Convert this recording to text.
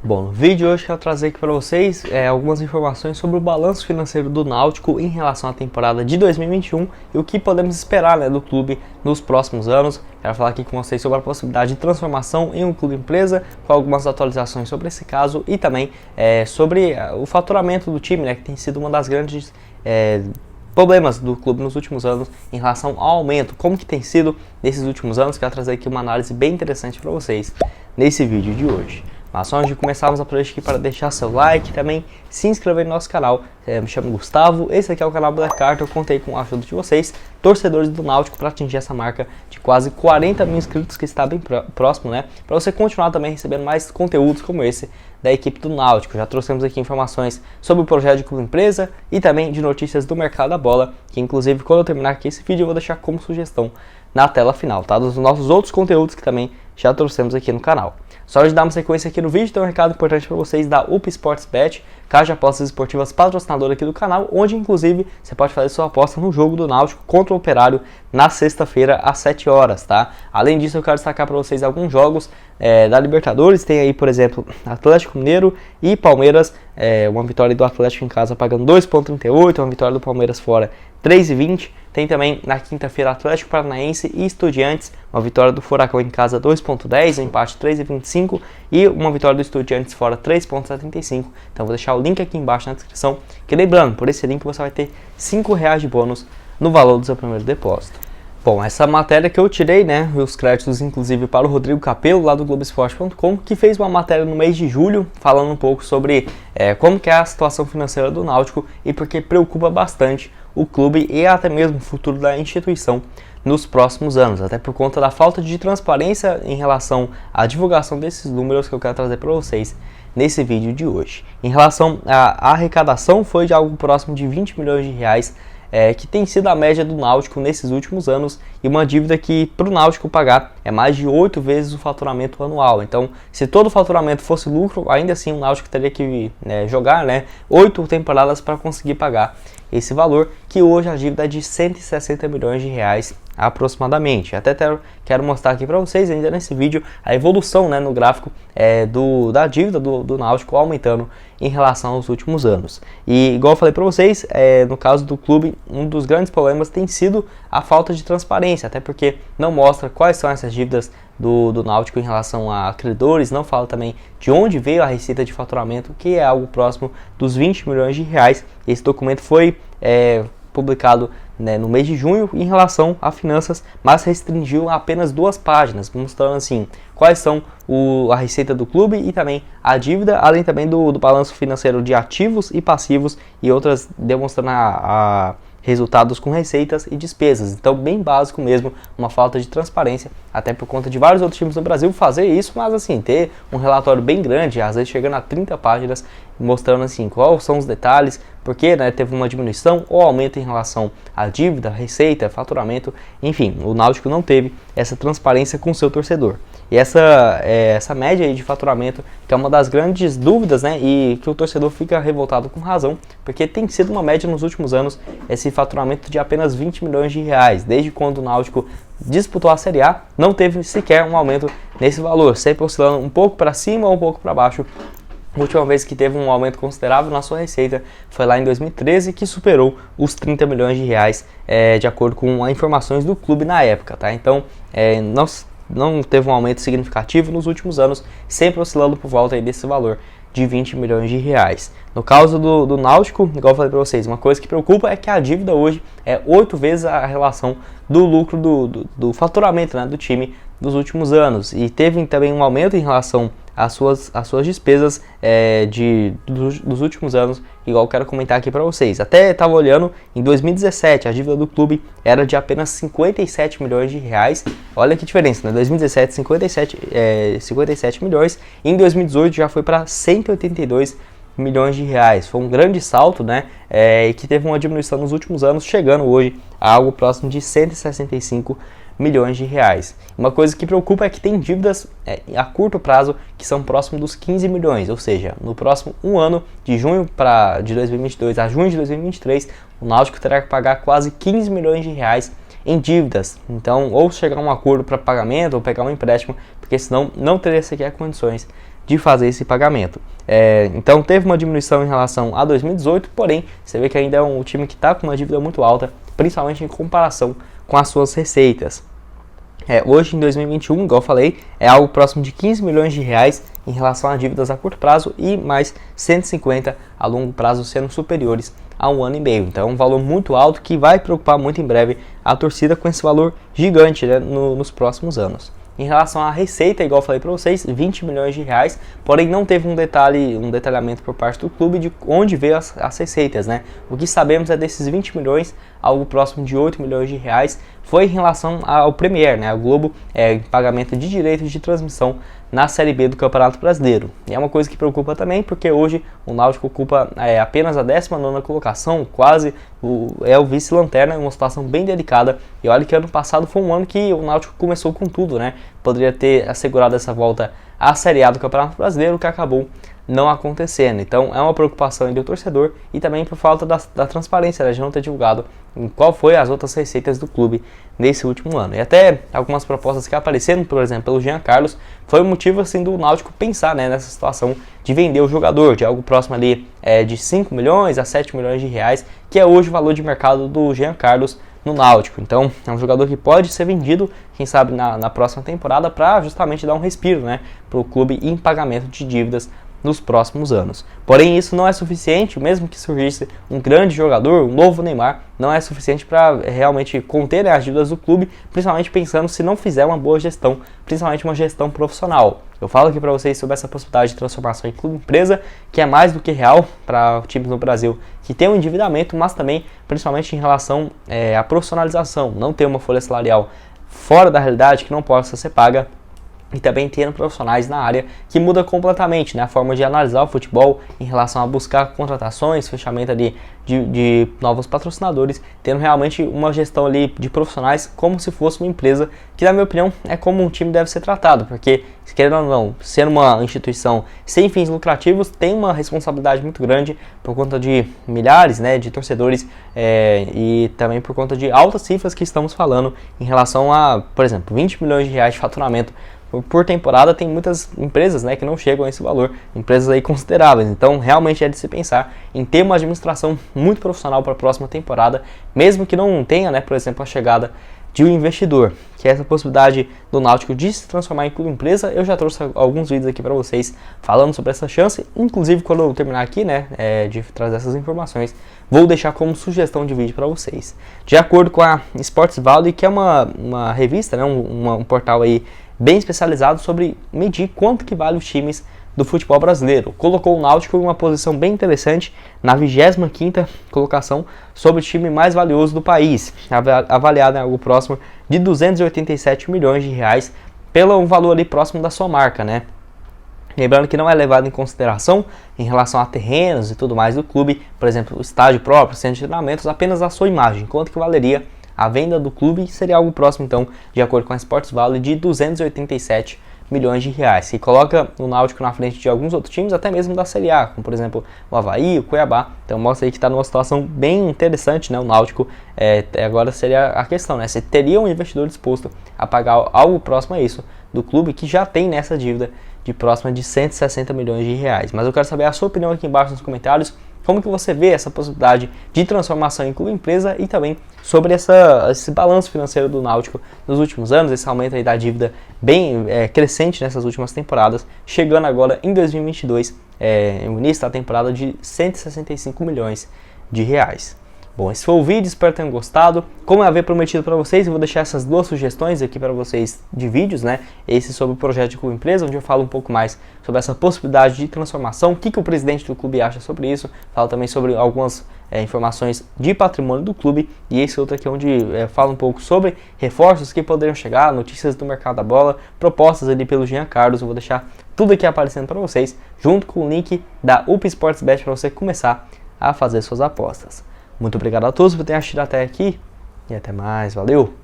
Bom, no vídeo de hoje eu quero trazer aqui para vocês algumas informações sobre o balanço financeiro do Náutico em relação à temporada de 2021 e o que podemos esperar, do clube nos próximos anos. Quero falar aqui com vocês sobre a possibilidade de transformação em um clube empresa, com algumas atualizações sobre esse caso e também sobre o faturamento do time, que tem sido uma das grandes problemas do clube nos últimos anos em relação ao aumento, como que tem sido nesses últimos anos. Quero trazer aqui uma análise bem interessante para vocês nesse vídeo de hoje. Mas só antes de começarmos a playlist aqui, para deixar seu like e também se inscrever no nosso canal. Me chamo Gustavo, esse aqui é o canal Black Card. Eu contei com a ajuda de vocês, torcedores do Náutico, para atingir essa marca de quase 40 mil inscritos, que está bem próximo, para você continuar também recebendo mais conteúdos como esse da equipe do Náutico. Já trouxemos aqui informações sobre o projeto de clube empresa e também de notícias do mercado da bola, que inclusive quando eu terminar aqui esse vídeo eu vou deixar como sugestão na tela final, dos nossos outros conteúdos que também já trouxemos aqui no canal. Só de dar uma sequência aqui no vídeo, tem um recado importante para vocês da UP Sports Bet, casa de apostas esportivas patrocinadora aqui do canal, onde inclusive você pode fazer sua aposta no jogo do Náutico contra o Operário na sexta-feira às 7 horas, Além disso, eu quero destacar para vocês alguns jogos da Libertadores. Tem aí, por exemplo, Atlético Mineiro e Palmeiras, uma vitória do Atlético em casa pagando 2,38, uma vitória do Palmeiras fora 3,20. Tem também na quinta-feira Atlético Paranaense e Estudiantes, uma vitória do Furacão em casa 2,10, um empate 3,25 e uma vitória do Estudiantes fora 3,75. Então vou deixar o link aqui embaixo na descrição, que lembrando, por esse link você vai ter R$5 de bônus no valor do seu primeiro depósito. Bom, essa matéria que eu tirei, os créditos inclusive para o Rodrigo Capello, lá do Globoesporte.com, que fez uma matéria no mês de julho, falando um pouco sobre como que é a situação financeira do Náutico e porque preocupa bastante o clube e até mesmo o futuro da instituição nos próximos anos, até por conta da falta de transparência em relação à divulgação desses números que eu quero trazer para vocês nesse vídeo de hoje. Em relação à arrecadação, foi de algo próximo de R$20 milhões, que tem sido a média do Náutico nesses últimos anos, e uma dívida que para o Náutico pagar é mais de 8 vezes o faturamento anual. Então, se todo o faturamento fosse lucro, ainda assim o Náutico teria que jogar 8 temporadas para conseguir pagar esse valor, que hoje a dívida é de R$160 milhões aproximadamente. Até quero mostrar aqui para vocês ainda nesse vídeo a evolução no gráfico da dívida do Náutico aumentando em relação aos últimos anos. E igual eu falei para vocês, no caso do clube, um dos grandes problemas tem sido a falta de transparência, até porque não mostra quais são essas dívidas do Náutico em relação a credores, não fala também de onde veio a receita de faturamento, que é algo próximo dos R$20 milhões. Esse documento foi publicado no mês de junho em relação a finanças, mas restringiu a apenas 2 páginas, mostrando assim quais são a receita do clube e também a dívida, além também do balanço financeiro de ativos e passivos e outras, demonstrando resultados com receitas e despesas. Então, bem básico mesmo, uma falta de transparência, até por conta de vários outros times no Brasil fazer isso, mas assim, ter um relatório bem grande, às vezes chegando a 30 páginas, mostrando assim quais são os detalhes, porque teve uma diminuição ou aumento em relação à dívida, receita, faturamento, enfim, o Náutico não teve essa transparência com o seu torcedor. E essa média aí de faturamento, que é uma das grandes dúvidas, e que o torcedor fica revoltado com razão, porque tem sido uma média nos últimos anos esse faturamento de apenas R$20 milhões. Desde quando o Náutico disputou a Série A, não teve sequer um aumento nesse valor, sempre oscilando um pouco para cima ou um pouco para baixo. A última vez que teve um aumento considerável na sua receita foi lá em 2013, que superou os R$30 milhões, de acordo com as informações do clube na época. Então, não teve um aumento significativo nos últimos anos, sempre oscilando por volta aí desse valor de R$20 milhões. No caso do Náutico, igual eu falei para vocês, uma coisa que preocupa é que a dívida hoje é 8 vezes a relação do lucro do faturamento do time dos últimos anos, e teve também um aumento em relação às suas despesas dos últimos anos, igual eu quero comentar aqui para vocês. Até estava olhando, em 2017 a dívida do clube era de apenas R$57 milhões. Olha que diferença, 2017 57 milhões, e em 2018 já foi para R$182 milhões. Foi um grande salto, e que teve uma diminuição nos últimos anos, chegando hoje a algo próximo de R$165 milhões. Uma coisa que preocupa é que tem dívidas a curto prazo que são próximos dos 15 milhões, ou seja, no próximo ano, de junho de 2022 a junho de 2023, o Náutico terá que pagar quase R$15 milhões em dívidas. Então, ou chegar a um acordo para pagamento ou pegar um empréstimo, porque senão não teria sequer condições de fazer esse pagamento. Então teve uma diminuição em relação a 2018, porém você vê que ainda é um time que está com uma dívida muito alta, principalmente em comparação com as suas receitas. Hoje em 2021, igual eu falei, é algo próximo de 15 milhões de reais em relação a dívidas a curto prazo e mais 150 a longo prazo, sendo superiores a 1 ano e meio. Então é um valor muito alto que vai preocupar muito em breve a torcida com esse valor gigante, né, nos próximos anos. Em relação à receita, igual eu falei para vocês, 20 milhões de reais, porém não teve um detalhamento por parte do clube de onde veio as receitas, né? O que sabemos é desses 20 milhões, algo próximo de 8 milhões de reais, foi em relação ao Premier, né? A Globo, em pagamento de direitos de transmissão na Série B do Campeonato Brasileiro. E é uma coisa que preocupa também, porque hoje o Náutico ocupa apenas a 19ª colocação, quase é o vice-lanterna, uma situação bem delicada. E olha que ano passado foi um ano que o Náutico começou com tudo, né? Poderia ter assegurado essa volta à Série A do Campeonato Brasileiro, que acabou não acontecendo. Então é uma preocupação do torcedor e também por falta da transparência, né, de não ter divulgado em qual foi as outras receitas do clube nesse último ano. E até algumas propostas que apareceram, por exemplo, pelo Jean Carlos, foi o motivo assim do Náutico pensar, né, nessa situação de vender o jogador, de algo próximo ali de 5 milhões a 7 milhões de reais, que é hoje o valor de mercado do Jean Carlos no Náutico. Então é um jogador que pode ser vendido, quem sabe na próxima temporada, para justamente dar um respiro, né, para o clube em pagamento de dívidas nos próximos anos. Porém, isso não é suficiente, mesmo que surgisse um grande jogador, um novo Neymar, não é suficiente para realmente conter as dívidas do clube, principalmente pensando se não fizer uma boa gestão, principalmente uma gestão profissional. Eu falo aqui para vocês sobre essa possibilidade de transformação em clube-empresa, que é mais do que real para times no Brasil que tem um endividamento, mas também, principalmente em relação à profissionalização, não ter uma folha salarial fora da realidade que não possa ser paga, e também tendo profissionais na área que muda completamente, né, a forma de analisar o futebol em relação a buscar contratações, fechamento ali de novos patrocinadores, tendo realmente uma gestão ali de profissionais como se fosse uma empresa, que na minha opinião é como um time deve ser tratado, porque, querendo ou não, sendo uma instituição sem fins lucrativos, tem uma responsabilidade muito grande por conta de milhares, né, de torcedores e também por conta de altas cifras que estamos falando em relação a, por exemplo, 20 milhões de reais de faturamento por temporada. Tem muitas empresas, né, que não chegam a esse valor, empresas aí consideráveis. Então realmente é de se pensar em ter uma administração muito profissional para a próxima temporada, mesmo que não tenha, né, por exemplo, a chegada de um investidor, que é essa possibilidade do Náutico de se transformar em clube empresa. Eu já trouxe alguns vídeos aqui para vocês falando sobre essa chance, inclusive quando eu terminar aqui, né, de trazer essas informações, vou deixar como sugestão de vídeo para vocês. De acordo com a Sports Value, que é uma revista, né, um portal aí bem especializado sobre medir quanto que vale os times do futebol brasileiro, colocou o Náutico em uma posição bem interessante na 25ª colocação sobre o time mais valioso do país, avaliado em algo próximo de 287 milhões de reais, pelo valor ali próximo da sua marca, né? Lembrando que não é levado em consideração em relação a terrenos e tudo mais do clube, por exemplo, o estádio próprio, centro de treinamentos, apenas a sua imagem, quanto que valeria a venda do clube, seria algo próximo, então, de acordo com a Sports Value, de 287 milhões de reais, que coloca o Náutico na frente de alguns outros times, até mesmo da Série A, como por exemplo o Avaí, o Cuiabá. Então mostra aí que está numa situação bem interessante, né? O Náutico, agora seria a questão, né? Se teria um investidor disposto a pagar algo próximo a isso do clube, que já tem nessa dívida de próxima de 160 milhões de reais. Mas eu quero saber a sua opinião aqui embaixo nos comentários. Como que você vê essa possibilidade de transformação em clube empresa e também sobre esse balanço financeiro do Náutico nos últimos anos, esse aumento aí da dívida bem crescente nessas últimas temporadas, chegando agora em 2022, no início da temporada, de 165 milhões de reais. Bom, esse foi o vídeo, espero que tenham gostado. Como eu havia prometido para vocês, eu vou deixar essas duas sugestões aqui para vocês de vídeos, né? Esse sobre o projeto de clube empresa, onde eu falo um pouco mais sobre essa possibilidade de transformação, o que o presidente do clube acha sobre isso. Falo também sobre algumas informações de patrimônio do clube. E esse outro aqui onde falo um pouco sobre reforços que poderiam chegar, notícias do mercado da bola, propostas ali pelo Jean Carlos. Eu vou deixar tudo aqui aparecendo para vocês, junto com o link da UP Sportsbet para você começar a fazer suas apostas. Muito obrigado a todos por terem assistido até aqui e até mais, valeu!